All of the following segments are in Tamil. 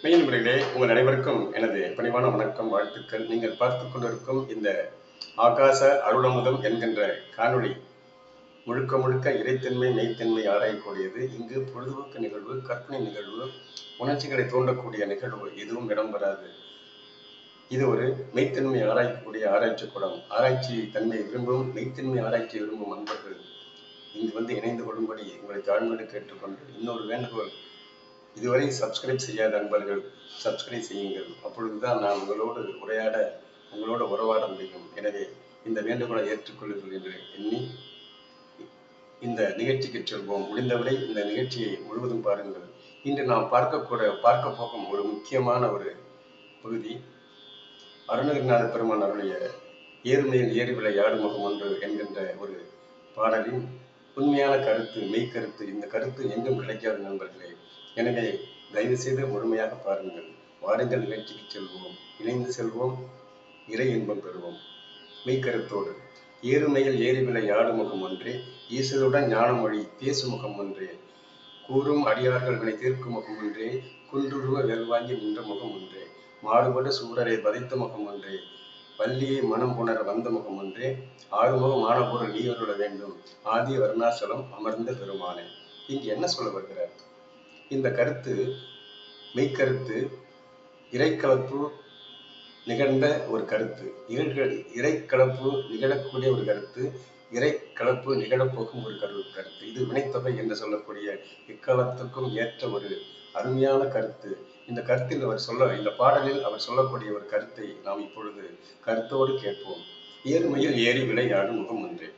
மெய்யன்பர்களே, உங்கள் அனைவருக்கும் எனது பணிவான வணக்கம், வாழ்த்துக்கள். நீங்கள் பார்த்து கொண்டிருக்கும் இந்த ஆகாச அருளமுதம் என்கின்ற காணொளி முழுக்க முழுக்க இறைத்தன்மை மெய்த்தன்மை ஆராயக்கூடியது. இங்கு பொழுதுபோக்கு நிகழ்வு, கற்பனை நிகழ்வு, உணர்ச்சிகளை தூண்டக்கூடிய நிகழ்வு எதுவும் இடம்பெறாது. இது ஒரு மெய்த்தன்மை ஆராயக்கூடிய ஆராய்ச்சி கூடம். ஆராய்ச்சி தன்மை விரும்பும், மெய்த்தன்மை ஆராய்ச்சி விரும்பும் அன்பர்கள் இங்கு வந்து இணைந்து கொள்ளும்படி உங்களை தாழ்மையோடு கேட்டுக்கொண்டு, இன்னொரு வேண்டுகோள், இதுவரை சப்ஸ்கிரைப் செய்யாத நண்பர்கள் சப்ஸ்கிரைப் செய்யுங்கள். அப்பொழுதுதான் நான் உங்களோடு உரையாட, உங்களோடு உறவாட முடியும். எனவே இந்த வேண்டுகோளை ஏற்றுக்கொள்ளுங்கள் என்று எண்ணி இந்த நிகழ்ச்சிக்கு செல்வோம். முடிந்தவரை இந்த நிகழ்ச்சியை முழுவதும் பாருங்கள். இன்று நாம் பார்க்க போகும் ஒரு முக்கியமான ஒரு பகுதி, அருணகிரிநாத பெருமான் அருளிய ஏறுமையில் ஏறுவிலை ஆடுமுகம் ஒன்று என்கின்ற ஒரு பாடலின் உண்மையான கருத்து, மெய்க்கருத்து. இந்த கருத்து எங்கும் கிடைக்காத நண்பர்களே. எனவே தயவு செய்து முழுமையாக பாருங்கள். வாருங்கள், நிகழ்ச்சிக்கு செல்வோம், இணைந்து செல்வோம், இறை இன்பம் பெறுவோம். மெய்க்கருத்தோடு ஏறுமையில் ஏறிவிலை ஆடுமுகம் ஒன்றே, ஈசருடன் ஞானமொழி பேசுமுகம் ஒன்றே, கூறும் அடியார்கள் வினை தீர்க்கும் முகம் ஒன்றே, குன்றுருவ வேல்வாங்கி நின்ற முகம் ஒன்றே, மாறுபடு சூடரை வதைத்த முகம் ஒன்றே, வள்ளியை மனம் புணர வந்த முகம் ஒன்றே, ஆறுமுகம் ஆன பொருள் நீ அருள வேண்டும், ஆதி வர்ணாசலம் அமர்ந்த பெருமானே. இங்கு என்ன சொல்ல வருகிறார்? இந்த கருத்து மெய்க்கருத்து, இறைக்கலப்பு நிகழ்ந்த ஒரு கருத்து, இறைக்கலப்பு நிகழக்கூடிய ஒரு கருத்து, இறைக்கலப்பு நிகழப்போகும் ஒரு கருத்து. இது வினைத்தொகை என்று சொல்லக்கூடிய இக்காலத்துக்கும் ஏற்ற ஒரு அருமையான கருத்து. இந்த கருத்தில் இந்த பாடலில் அவர் சொல்லக்கூடிய ஒரு கருத்தை நாம் இப்பொழுது கருத்தோடு கேட்போம். ஏறுமையில் ஏறி விளையாடும் முகம் ஒன்றே.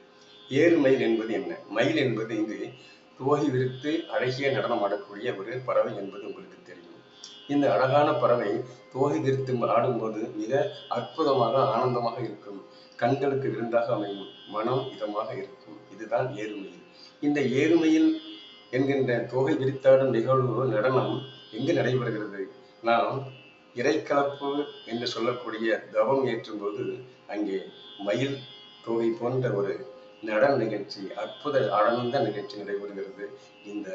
ஏறுமயில் என்பது என்ன? மயில் என்பது இங்கு தோகை விரித்து அழகிய நடனம் ஆடக்கூடிய ஒரு பறவை என்பது உங்களுக்கு தெரியும். இந்த அழகான பறவை தோகை விரித்து ஆடும்போது மிக அற்புதமாக, ஆனந்தமாக இருக்கும். கண்களுக்கு விருந்தாக அமையும், மனம் இதமாக இருக்கும். இதுதான் ஏறுமையில். இந்த ஏறுமையில் என்கின்ற தோகை விரித்தாடும் நிகழ்வு, நடனம் எங்கு நடைபெறுகிறது? நாம் இறைக்கலப்பு என்று சொல்லக்கூடிய தவம் ஏற்றும் போது அங்கே மயில் தோகை போன்ற ஒரு நடன நிகழ்ச்சி, அற்புத ஆனந்த நிகழ்ச்சி நடைபெறுகிறது. இந்த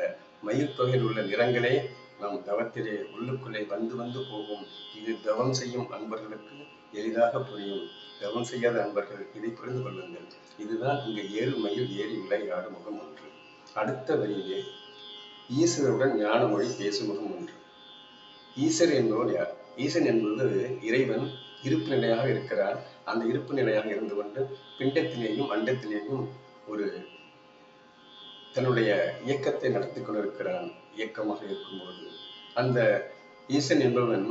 மயில் தொகையில் உள்ள நிறங்களே நம் தவத்திலே உள்ளுக்குள்ளே வந்து வந்து போகும். இது தவம் செய்யும் அன்பர்களுக்கு எளிதாக புரியும். தவம் செய்யாத அன்பர்கள் இதை புரிந்து கொள்ளுங்கள். இதுதான் இங்கு ஏறுமையில் ஏறி விளையாடும் முகம் ஒன்று. அடுத்த வரியிலே ஈஸ்வருடன் ஞான மொழி பேசும் முகம் ஒன்று. ஈசர் என்பவர் யார்? ஈசன் என்பது இறைவன் இருப்பு நிலையாக இருக்கிறார். அந்த இருப்பு நிலையாக இருந்து கொண்டு பிண்டத்திலேயும் அண்டத்திலேயும் ஒரு தன்னுடைய இயக்கத்தை நடத்தி கொண்டிருக்கிறான். இயக்கமாக இருக்கும்போது அந்த ஈசன் என்பவன்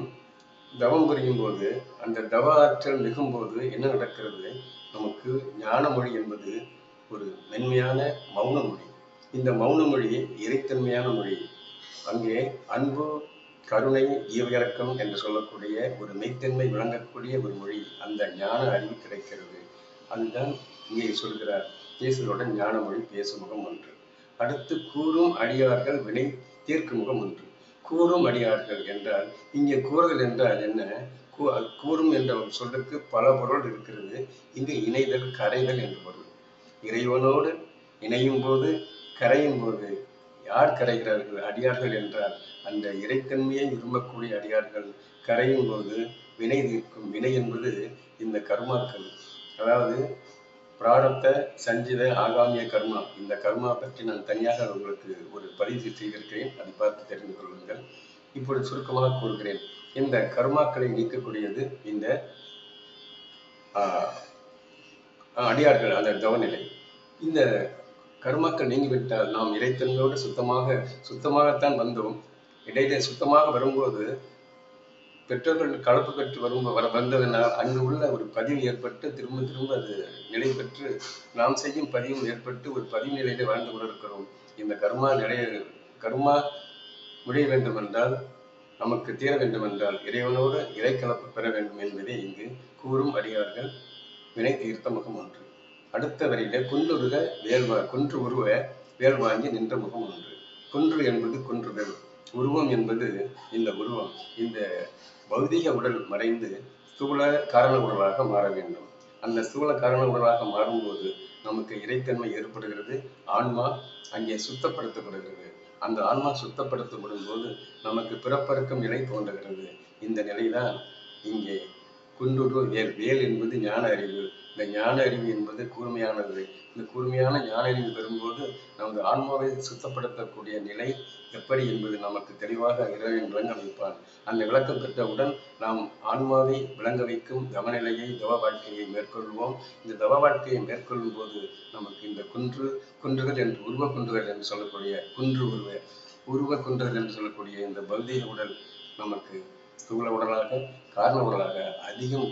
தவம் புரியும் போது, அந்த தவ ஆற்றல் மிகும் போது என்ன நடக்கிறது? நமக்கு ஞான மொழி என்பது ஒரு மென்மையான மௌன மொழி. இந்த மௌன மொழி இறைத்தன்மையான மொழி. அங்கே அன்பு, கருணை, ஈவிரக்கம் என்று சொல்லக்கூடிய ஒரு மெய்த்தன்மை விளங்கக்கூடிய ஒரு மொழி, அந்த ஞான அறிவு கிடைக்கிறது. அதுதான் இங்கே சொல்கிறார், ஈஸ்வருடன் ஞான மொழி பேசும் முகம் ஒன்று. அடுத்து கூறும் அடியார்கள் வினை தீர்க்கும் முகம் ஒன்று. கூறும் அடியார்கள் என்றால், இங்கே கூறுதல் என்றால் என்ன? கூறும் என்ற ஒரு சொல்லுக்கு பல பொருள் இருக்கிறது. இங்கு இணைதல், கரைதல் என்று பொருள். இறைவனோடு இணையும் போது, கரையும் போது யார் கரைகிறார்கள்? அடியார்கள் என்றால் அந்த இறைத்தன்மையை விரும்பக்கூடிய அடியார்கள். கரையும் போது வினை தீர்க்கும். வினை என்பது இந்த கர்மாக்கள், அதாவது பிராரப்த, சஞ்சித, ஆகாமிய கர்மா. இந்த கர்மா பற்றி நான் தனியாக உங்களுக்கு ஒரு பதிவு செய்திருக்கிறேன், அதை பார்த்து தெரிந்து கொள்ளுங்கள். இப்பொழுது சுருக்கமாக கூறுகிறேன். இந்த கர்மாக்களை நீக்கக்கூடியது இந்த அடியார்கள், அந்த தவநிலை. இந்த கர்மாக்கள் நீங்கிவிட்டால் நாம் இறைத்தன்மையோடு சுத்தமாகத்தான் வந்தோம். இடையிலே சுத்தமாக வரும்போது பெற்றோர்கள் கலப்பு பெற்று வந்ததனால் அங்கு உள்ள ஒரு பதிவு ஏற்பட்டு திரும்ப திரும்ப அது நிலை பெற்று நாம் செய்யும் பதிவும் ஏற்பட்டு ஒரு பதிவு நிலையிலே வாழ்ந்து கொண்டிருக்கிறோம். இந்த கர்மா முடிய வேண்டும் என்றால், நமக்கு தீர வேண்டும் என்றால், இறைவனோடு இறைக்கலப்பு பெற வேண்டும் என்பதே இங்கு கூறும் அடியார்கள் வினை தீர்த்த முகம் ஒன்று. அடுத்த வரியில குன்று உருவ வேல் வாங்கி நின்ற முகம் ஒன்று. குன்று என்பது குன்றுதல், உருவம் என்பது இந்த உருவம். இந்த பௌதிக உடல் மறைந்து ஸ்தூல காரண உடலாக மாற வேண்டும். அந்த ஸ்தூல காரண உடலாக மாறும்போது நமக்கு இறைத்தன்மை ஏற்படுகிறது. ஆன்மா அங்கே சுத்தப்படுத்தப்படுகிறது. அந்த ஆன்மா சுத்தப்படுத்தப்படும் போது நமக்கு பிறப்பறுக்கும் நிலை தோன்றுகிறது. இந்த நிலைதான் இங்கே குன்றுரு வேல். வேல் என்பது ஞான அறிவு. இந்த ஞான அறிவு என்பது கூர்மையானது. இந்த கூர்மையான ஞான அறிவு பெறும்போது நமது ஆன்மாவை சுத்தப்படுத்தக்கூடிய நிலை எப்படி என்பது நமக்கு தெளிவாக இறைவன் விளங்க வைப்பான். அந்த விளக்கம் பெற்றவுடன் நாம் ஆன்மாவை விளங்க வைக்கும் தவநிலையை, தவ வாழ்க்கையை மேற்கொள்வோம். இந்த தவ வாழ்க்கையை மேற்கொள்ளும் போது நமக்கு இந்த குன்றுகள் என்று உருவ குன்றுகள் என்று சொல்லக்கூடிய உருவ குன்றுகள் என்று சொல்லக்கூடிய இந்த பௌதிக உடல் நமக்கு ஸ்தூல உடலாக, காரண உடலாக அதிகம்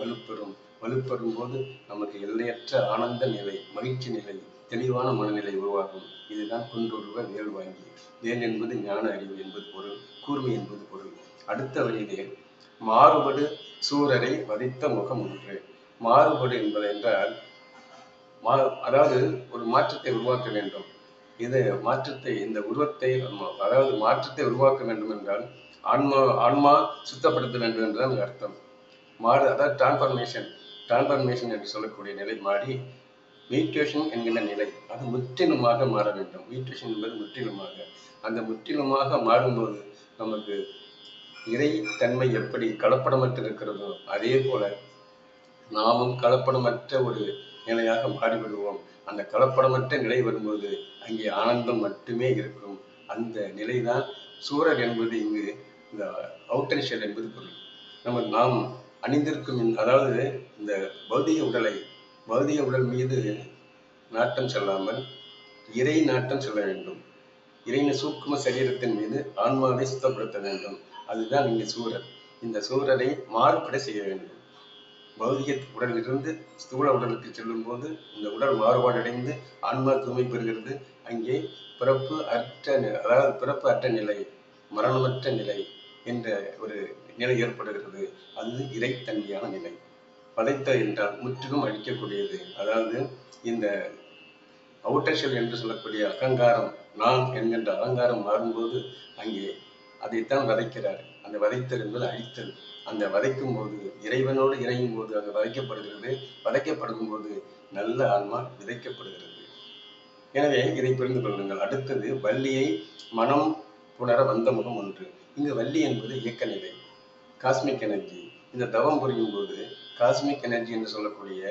வலுப்பெறும் போது நமக்கு எல்லையற்ற ஆனந்த நிலை, மகிழ்ச்சி நிலை, தெளிவான மனநிலை உருவாகும். இதுதான் குன்றுருவ வேல் வாங்கி. வேல் என்பது ஞான அறிவு என்பது பொருள், கூர்மை என்பது பொருள். அடுத்த வரியிலே மாறுபடு சூரரை வதைத்த முகம் ஒன்று. மாறுபடு என்பது என்றால் அதாவது ஒரு மாற்றத்தை உருவாக்க வேண்டும். இந்த உருவத்தை அதாவது மாற்றத்தை உருவாக்க வேண்டும் என்றால் ஆன்மா சுத்தப்படுத்த வேண்டும் என்றுதான் அர்த்தம். அதாவது டிரான்ஸ்பர்மேஷன் என்று சொல்லக்கூடிய நிலை மாறி மியூட்டேஷன் என்கின்ற நிலை, அது முற்றிலுமாக மாற வேண்டும். மியூட்டேஷன் என்பது முற்றிலுமாக. அந்த முற்றிலுமாக மாறும்போது நமக்கு இறை தன்மை எப்படி கலப்படமற்று இருக்கிறதோ அதே போல நாமும் கலப்படமற்ற ஒரு நிலையாக மாறிவிடுவோம். அந்த கலப்படமற்ற நிலை வரும்போது அங்கே ஆனந்தம் மட்டுமே இருக்கும். அந்த நிலைதான் சூரர் என்பது இங்கு இந்த அவுட்டர் ஷெல் என்பது பொருள். நாம் அணிந்திருக்கும் அதாவது இந்த பௌதிக உடல் மீது நாட்டம் செல்லாமல் இறை நாட்டம் செல்ல வேண்டும். இறையின் சூக்கும சரீரத்தின் மீது ஆன்மாவை சுத்தப்படுத்த வேண்டும். அதுதான் இங்கு சூரர். இந்த சூரரை மாறுபட செய்ய வேண்டும். பௌதிக உடலிலிருந்து ஸ்தூல உடலுக்கு செல்லும் போது இந்த உடல் மாறுபாடடைந்து ஆன்மா தூய்மை பெறுகிறது. அங்கே பிறப்பு அற்ற நிலை, மரணமற்ற நிலை என்ற ஒரு நிலை ஏற்படுகிறது. அது இறைத்தன்மையான நிலை. படைத்த என்றால் முற்றிலும் அழிக்கக்கூடியது. அதாவது இந்த அவுட்டர் ஷெல் என்று சொல்லக்கூடிய அகங்காரம், நான் என்கின்ற அகங்காரம் மாறும்போது அங்கே அதைத்தான் வதைக்கிறார். அந்த வதைத்தல் என்பது அழித்தல். அந்த வதைக்கும் போது இறைவனோடு இணையும் போது அது வதைக்கப்படுகிறது. வதைக்கப்படும் போது நல்ல ஆன்மா விதைக்கப்படுகிறது. எனவே இதை புரிந்து கொள்ளுங்கள். அடுத்தது வள்ளியை மனம் புணர வந்த முகம் ஒன்று. இங்கு வள்ளி என்பது இயக்க நிலை, காஸ்மிக் எனர்ஜி. இந்த தவம் புரியும் போது காஸ்மிக் எனர்ஜி என்று சொல்லக்கூடிய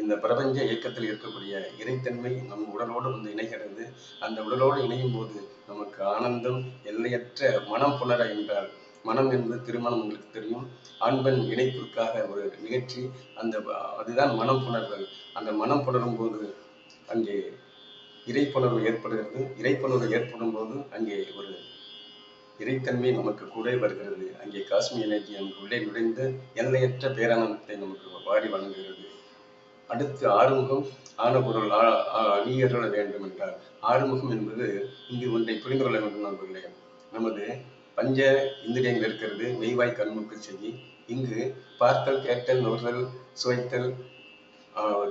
இந்த பிரபஞ்ச இயக்கத்தில் இருக்கக்கூடிய இறைத்தன்மை நம் உடலோடு வந்து இணைகிறது. அந்த உடலோடு இணையும் போது நமக்கு ஆனந்தம், எல்லையற்ற மனம் புணர என்றால், மனம் என்பது திருமணம் உங்களுக்கு தெரியும். ஆண் பெண் இணைப்பிற்காக ஒரு நிகழ்ச்சி. அதுதான் மனம் புணர்தல். அந்த மனம் புணரும் போது அங்கே இறைப்புணர்வு ஏற்படுகிறது. இறைப்புணர்வு ஏற்படும் போது அங்கே ஒரு இறைத்தன்மை நமக்கு கூட வருகிறது. அங்கே காஸ்மிக் எனர்ஜி நமக்கு உள்ளே நுழைந்து எல்லையற்ற பேரானந்தத்தை நமக்கு வாரி வழங்குகிறது. அடுத்து ஆறுமுகம் ஆன பொருள் நீ அருள வேண்டும் என்றால், ஆறுமுகம் என்பது இங்கு ஒன்றை புரிந்து கொள்ள வேண்டும் நண்பர்களே. நமது பஞ்ச இந்திரியங்கள் இருக்கிறது, மெய்வாய் கண்முக்கு செவி. இங்கு பார்த்தல், கேட்டல், நுகர்தல், சுவைத்தல்,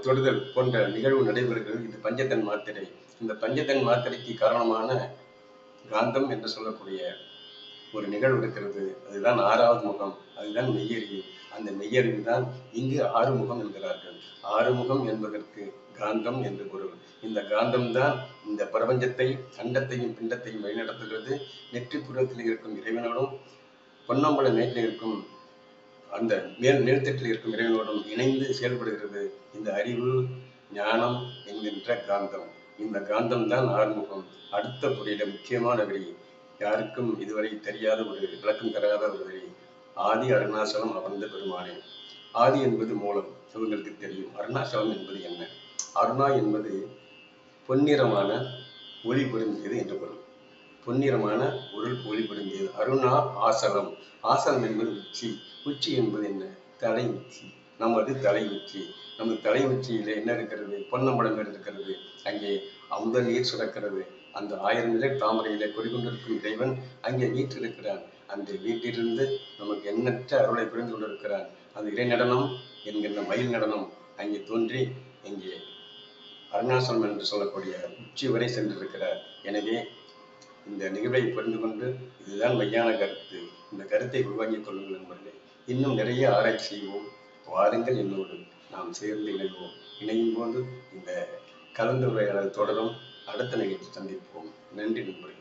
தொடுதல் போன்ற நிகழ்வு நடைபெறுகிறது. இது பஞ்சத்தன் மாத்திரை. இந்த பஞ்சத்தன் மாத்திரைக்கு காரணமான காந்தம் என்று சொல்லக்கூடிய ஒரு நிகழ்வு இருக்கிறது. அதுதான் ஆறாவது முகம். அதுதான் மெய்யறிவு. அந்த மெய்யறிவு தான் இங்கு ஆறுமுகம் என்கிறார்கள். ஆறுமுகம் என்பதற்கு காந்தம் என்று பொருள். இந்த காந்தம் தான் இந்த பிரபஞ்சத்தை, அண்டத்தையும் பிண்டத்தையும் வழிநடத்துகிறது. நெற்றிப்புறத்தில் இருக்கும் இறைவனோடும் பொன்னம்பல மேட்டில் இருக்கும் அந்த மேல்தட்டில் இருக்கும் இறைவனோடும் இணைந்து செயல்படுகிறது இந்த அறிவு, ஞானம் என்கின்ற காந்தம். இந்த காந்தம் தான் ஆறுமுகம். அடுத்த புரியில முக்கியமான வரி, யாருக்கும் இதுவரை தெரியாத ஒரு விளக்கம் தராத ஒரு வரி, ஆதி அருணாசலம் அமர்ந்த பெருமானே. ஆதி என்பது மூலம், இவங்களுக்கு தெரியும். அருணாசலம் என்பது என்ன? அருணா என்பது பொன்னிறமான ஒளி பொருந்தியது என்று பொருள். பொன்னிறமான ஒளி பொருந்தியது. அருணா ஆசலம். ஆசலம் என்பது உச்சி. உச்சி என்பது என்ன? தலை உச்சி. நமது தலை உச்சி. நமது தலை உச்சியிலே என்ன இருக்கிறது? பொன்னம்பலங்கள் இருக்கிறது. அங்கே அமுத நீர் சுரக்கிறது. அந்த 1000 நிலை தாமரையிலே கொடிகொண்டிருக்கும் இறைவன் அங்கே வீற்றிருக்கிறான். அந்த வீட்டிலிருந்து நமக்கு எண்ணற்ற அருளை புரிந்து கொண்டிருக்கிறான். அந்த இறை நடனம் என்கின்ற மயில் நடனம் அங்கே தோன்றி இங்கே அருணாசலம் என்று சொல்லக்கூடிய உச்சி வரை சென்றிருக்கிறார். எனவே இந்த நிகழ்வை புரிந்து கொண்டு இதுதான் மையான கருத்து. இந்த கருத்தை உருவாக்கிக் கொள்ளுங்கள் நண்பர்களே. இன்னும் நிறைய ஆராய்ச்சி செய்வோம். வாருங்கள், என்னோடு நாம் சேர்ந்து இணைவோம். இணையும் போது இந்த கலந்துரையாடல் தொடரும். அடுத்த நிகழ்ச்சி சந்திப்போம். நன்றி நண்பர்களே.